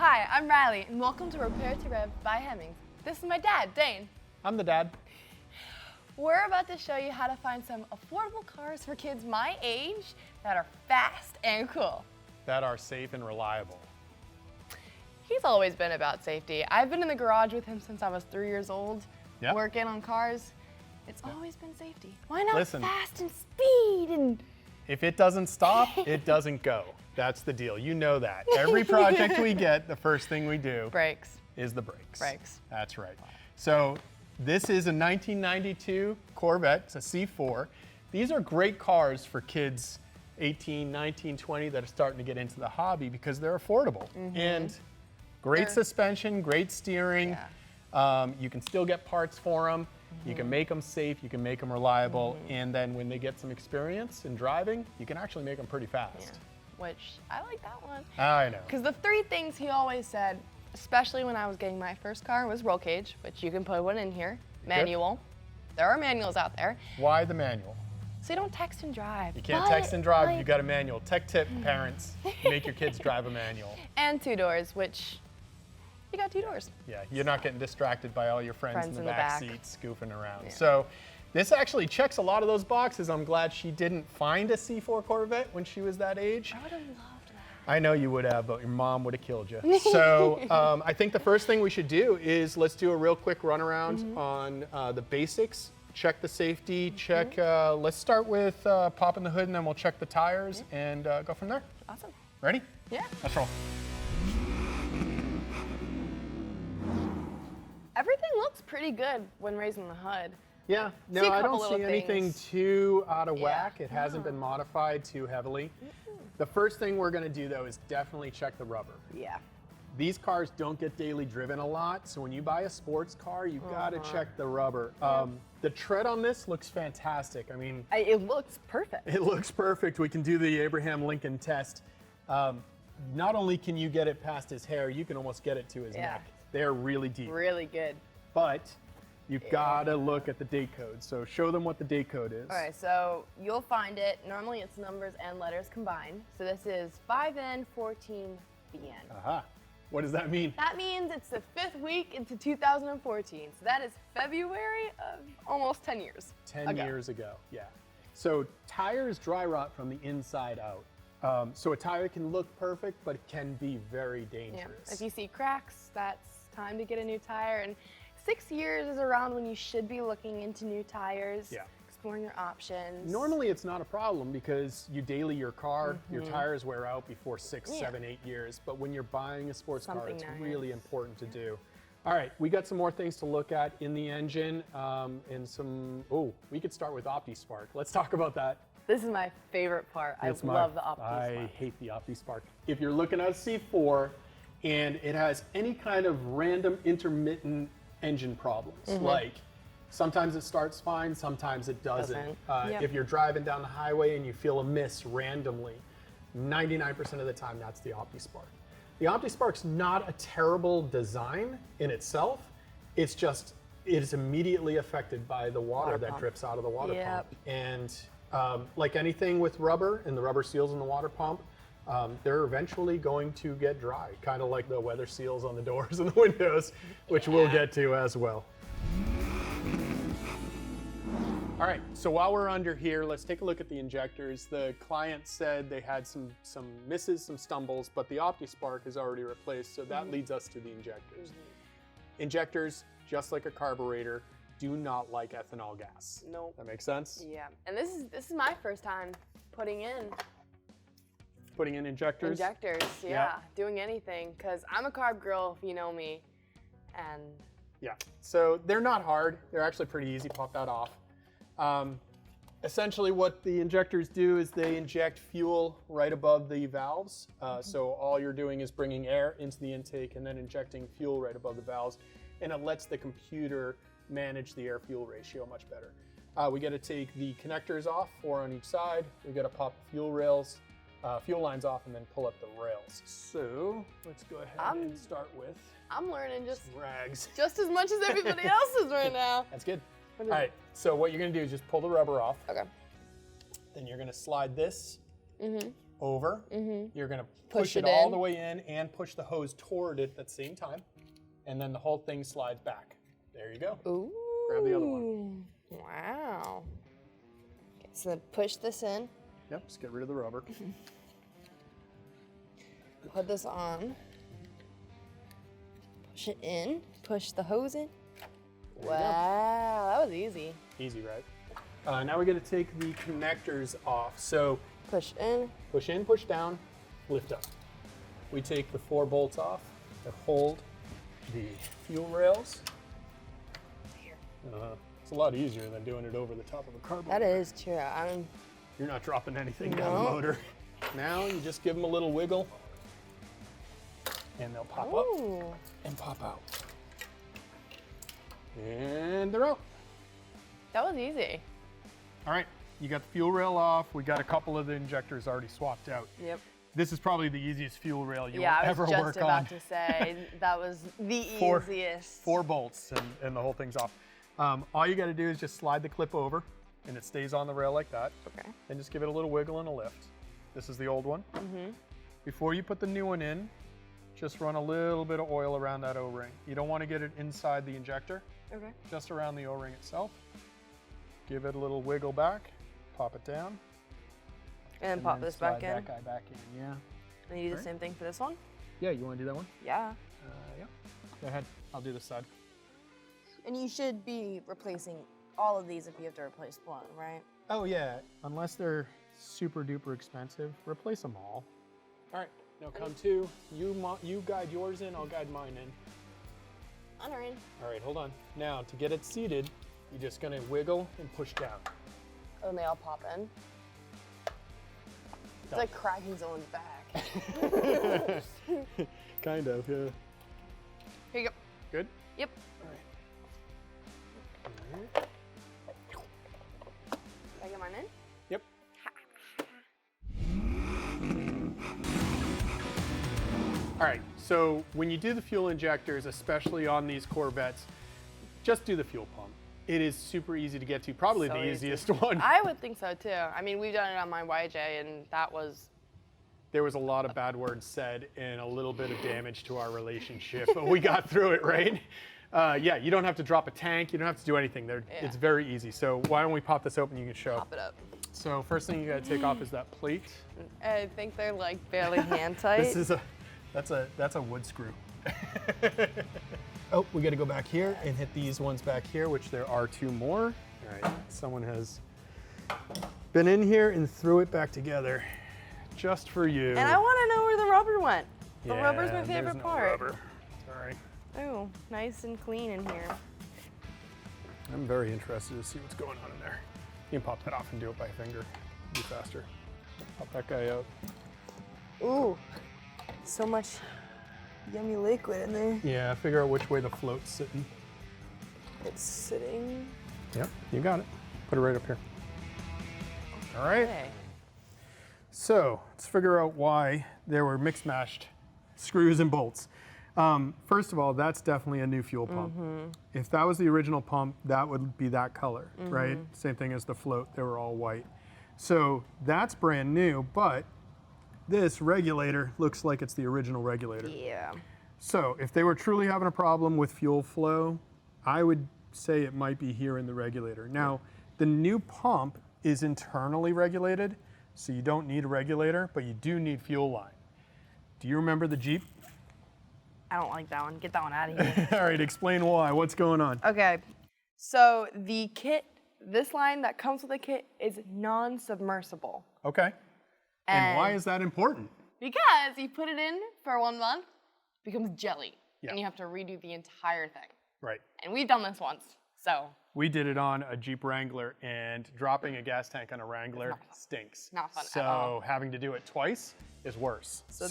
Hi, I'm Riley, and welcome to Repair to Rev by Hemmings. This is my dad, Dane. I'm the dad. We're about to show you how to find some affordable cars for kids my age that are fast and cool. That are safe and reliable. He's always been about safety. I've been in the garage with him since I was 3 years old, working on cars. It's always been safety. Why not fast and speed and... If it doesn't stop, it doesn't go. That's the deal. You know that. Every project we get, the first thing we do is the brakes. Brakes. That's right. So this is a 1992 Corvette. It's a C4. These are great cars for kids 18, 19, 20 that are starting to get into the hobby because they're affordable. And great suspension, great steering. You can still get parts for them. You can make them safe, you can make them reliable, and then when they get some experience in driving, you can actually make them pretty fast. Which, I like that one. I know. Because the three things he always said, especially when I was getting my first car, was roll cage, which you can put one in here, manual. There are manuals out there. Why the manual? So you don't text and drive. You can't text and drive, you got a manual. Tech tip, parents, make your kids drive a manual. And 2 doors, which you got 2 doors. Yeah, you're not getting distracted by all your friends in the back seats goofing around. So this actually checks a lot of those boxes. I'm glad she didn't find a C4 Corvette when she was that age. I would have loved that. I know you would have, but your mom would have killed you. So I think the first thing we should do is let's do a real quick run around on the basics. Check the safety, check, let's start with popping the hood and then we'll check the tires and go from there. Awesome. Ready? Yeah. Let's roll. Everything looks pretty good when raising the hood. Yeah, no, I don't see anything too out of whack. It hasn't been modified too heavily. The first thing we're gonna do though is definitely check the rubber. Yeah. These cars don't get daily driven a lot, so when you buy a sports car, you gotta check the rubber. The tread on this looks fantastic. I mean, it looks perfect. It looks perfect. We can do the Abraham Lincoln test. Not only can you get it past his hair, you can almost get it to his neck. They're really deep. Really good. But you've gotta look at the date code. So show them what the date code is. All right, so you'll find it. Normally it's numbers and letters combined. So this is 5N14BN. What does that mean? That means it's the 5th week into 2014. So that is February of almost 10 years. 10 years ago, yeah. So tires dry rot from the inside out. So a tire can look perfect, but it can be very dangerous. Yeah. If you see cracks, that's time to get a new tire. And 6 years is around when you should be looking into new tires, exploring your options. Normally it's not a problem because you daily your car, your tires wear out before 6, 7, 8 years. But when you're buying a sports car, it's really important to do. All right, we got some more things to look at in the engine and some, we could start with Optispark. Let's talk about that. This is my favorite part. I love the Optispark. I hate the Optispark. If you're looking at a C4 and it has any kind of random intermittent engine problems, like sometimes it starts fine, sometimes it doesn't. If you're driving down the highway and you feel a miss randomly, 99% of the time that's the Optispark. The Optispark's not a terrible design in itself. It's just, it is immediately affected by the water that drips out of the water pump. And like anything with rubber and the rubber seals in the water pump, they're eventually going to get dry, kind of like the weather seals on the doors and the windows, which we'll get to as well. All right, so while we're under here, let's take a look at the injectors. The client said they had some misses, some stumbles, but the Optispark is already replaced, so that leads us to the injectors. Injectors, just like a carburetor, do not like ethanol gas. Nope. That makes sense? Yeah, and this is my first time putting in injectors? Injectors, doing anything, because I'm a carb girl, if you know me, and... Yeah, so they're not hard. They're actually pretty easy. Pop that off. Essentially what the injectors do is they inject fuel right above the valves. So all you're doing is bringing air into the intake and then injecting fuel right above the valves, and it lets the computer manage the air-fuel ratio much better. We got to take the connectors off, 4 on each side. We got to pop the fuel lines off and then pull up the rails. So let's go ahead and start with I'm learning just rags. Just as much as everybody else is right now. That's good. All right, so what you're going to do is just pull the rubber off. Okay. Then you're going to slide this over. You're gonna push it all the way in and push the hose toward it at the same time. And then the whole thing slides back. There you go. Ooh. Grab the other one. Wow. Okay, so then push this in. Yep, just get rid of the rubber. Put this on. Push it in. Push the hose in. Wow, that was easy. Easy, right? Now we're gonna take the connectors off. So push in, push down, lift up. We take the 4 bolts off that hold the fuel rails. Here. It's a lot easier than doing it over the top of a carburetor. That is true. You're not dropping anything down the motor. Now you just give them a little wiggle and they'll pop up and pop out. And they're out. That was easy. All right, you got the fuel rail off. We got a couple of the injectors already swapped out. Yep. This is probably the easiest fuel rail you'll ever work on. Yeah, I was just about to say, that was the easiest. 4 bolts and the whole thing's off. All you gotta do is just slide the clip over and it stays on the rail like that. Okay. And just give it a little wiggle and a lift. This is the old one. Before you put the new one in, just run a little bit of oil around that O-ring. You don't want to get it inside the injector. Okay. Just around the O-ring itself. Give it a little wiggle back, pop it down. And pop this back in. Slide that guy back in, yeah. And you do the same thing for this one? Yeah, you want to do that one? Yeah. Yeah. Go ahead, I'll do this side. And you should be replacing all of these if you have to replace one, right? Oh yeah, unless they're super duper expensive, replace them all. All right, now come to, you guide yours in, I'll guide mine in. On our end. All right, hold on. Now, to get it seated, you're just gonna wiggle and push down. Oh, and they all pop in? It's like cracking someone's back. Kind of, yeah. Here you go. Good? Yep. All right. Did I get mine in? Yep. All right, so when you do the fuel injectors, especially on these Corvettes, just do the fuel pump. It is super easy to get to, probably the easiest one. I would think so too. I mean, we've done it on my YJ and that was... There was a lot of bad words said and a little bit of damage to our relationship, but we got through it, right? Yeah, you don't have to drop a tank. You don't have to do anything. It's very easy. So why don't we pop this open, you can show. Pop it up. So first thing you gotta take off is that plate. I think they're like barely hand tight. That's a wood screw. Oh, we gotta go back here and hit these ones back here, which there are 2 more. All right, someone has been in here and threw it back together just for you. And I wanna know where the rubber went. The rubber's my favorite there's no part. Rubber. Sorry. Oh, nice and clean in here. I'm very interested to see what's going on in there. You can pop that off and do it by finger. Be faster. Pop that guy out. Ooh, so much yummy liquid in there. Yeah, figure out which way the float's sitting. It's sitting. Yep, you got it. Put it right up here. All right. Okay. So let's figure out why there were mixed-matched screws and bolts. First of all, that's definitely a new fuel pump. If that was the original pump, that would be that color, right? Same thing as the float, they were all white. So that's brand new, but this regulator looks like it's the original regulator. Yeah. So if they were truly having a problem with fuel flow, I would say it might be here in the regulator. Now, the new pump is internally regulated, so you don't need a regulator, but you do need fuel line. Do you remember the Jeep? I don't like that one. Get that one out of here. All right, explain why. What's going on? Okay, so the kit, this line that comes with the kit is non-submersible. Okay. And why is that important? Because you put it in for 1 month, it becomes jelly, Yeah. and you have to redo the entire thing. Right. And we've done this once, so. We did it on a Jeep Wrangler, and dropping a gas tank on a Wrangler stinks. Not fun so at all. having to do it twice is worse. So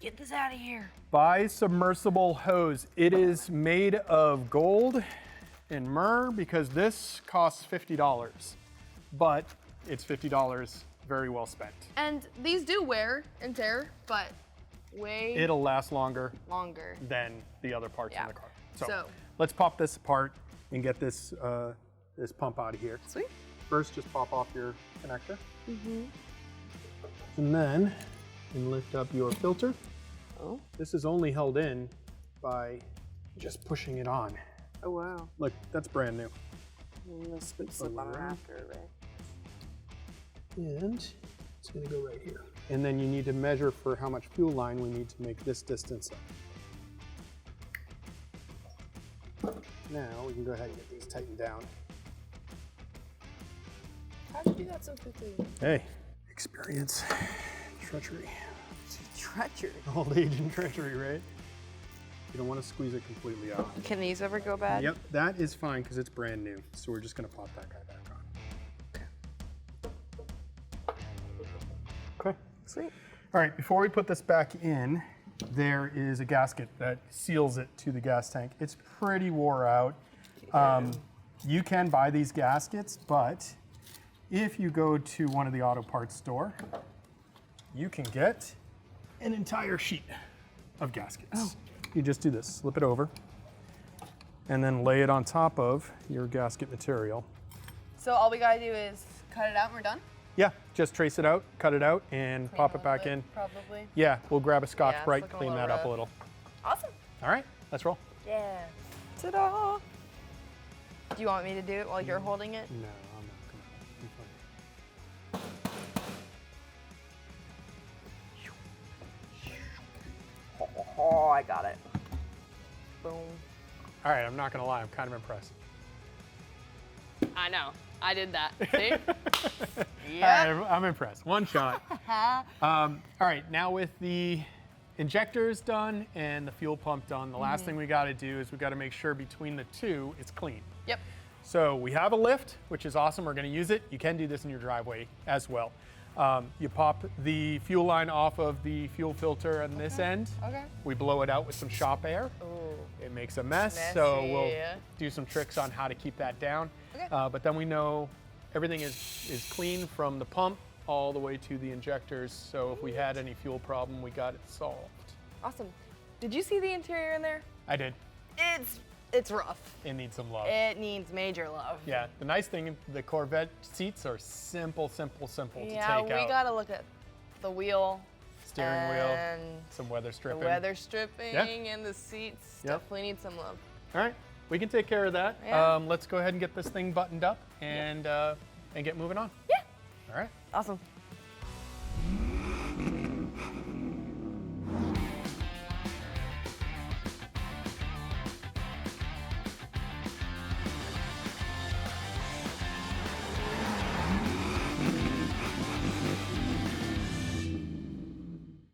get this out of here. Buy submersible hose. It is made of gold and myrrh because this costs $50, but it's $50 very well spent. And these do wear and tear, but way It'll last longer than the other parts in the car. So let's pop this apart and get this this pump out of here. Sweet. First, just pop off your connector. And then you can lift up your filter. Oh. This is only held in by just pushing it on. Oh, wow. Look, that's brand new. And this would slip on after, right? And it's gonna go right here. And then you need to measure for how much fuel line we need to make this distance up. Now we can go ahead and get these tightened down. How'd you do that so quickly? Hey, experience, treachery. Treachery. Old age and treachery, right? You don't want to squeeze it completely out. Can these ever go bad? Yep, that is fine because it's brand new. So we're just gonna pop that guy back on. Okay. Sweet. All right, before we put this back in, there is a gasket that seals it to the gas tank. It's pretty wore out. You can buy these gaskets, but if you go to one of the auto parts store, you can get an entire sheet of gaskets. Oh. You just do this, slip it over, and then lay it on top of your gasket material. So all we gotta do is cut it out and we're done? Yeah, just trace it out, cut it out, and Clean pop it back in. Probably. Yeah, we'll grab a Scotch-Brite, it's clean looking a that little up a little. Awesome. All right, let's roll. Yeah. Ta-da! Do you want me to do it while you're holding it? No, I'm not gonna. Oh, I got it. Boom. All right, I'm not gonna lie, I'm kind of impressed. I know. I did that. See? Yeah. All right, I'm impressed. One shot. All right, now with the injectors done and the fuel pump done, the last thing we gotta do is we gotta make sure between the two it's clean. Yep. So we have a lift, which is awesome. We're gonna use it. You can do this in your driveway as well. You pop the fuel line off of the fuel filter on this end. Okay. We blow it out with some shop air. Ooh. It makes a mess, Messy. so we'll do some tricks on how to keep that down. Okay. But then we know everything is clean from the pump all the way to the injectors. So if we had any fuel problem, we got it solved. Awesome. Did you see the interior in there? I did. It's rough. It needs some love. It needs major love. Yeah, the nice thing, the Corvette seats are simple to take Yeah, out. we gotta look at the wheel. Steering wheel, and some weather stripping. The weather stripping and the seats Yep. definitely need some love. All right, we can take care of that. Yeah. Let's go ahead and get this thing buttoned up and get moving on. Yeah. All right. Awesome.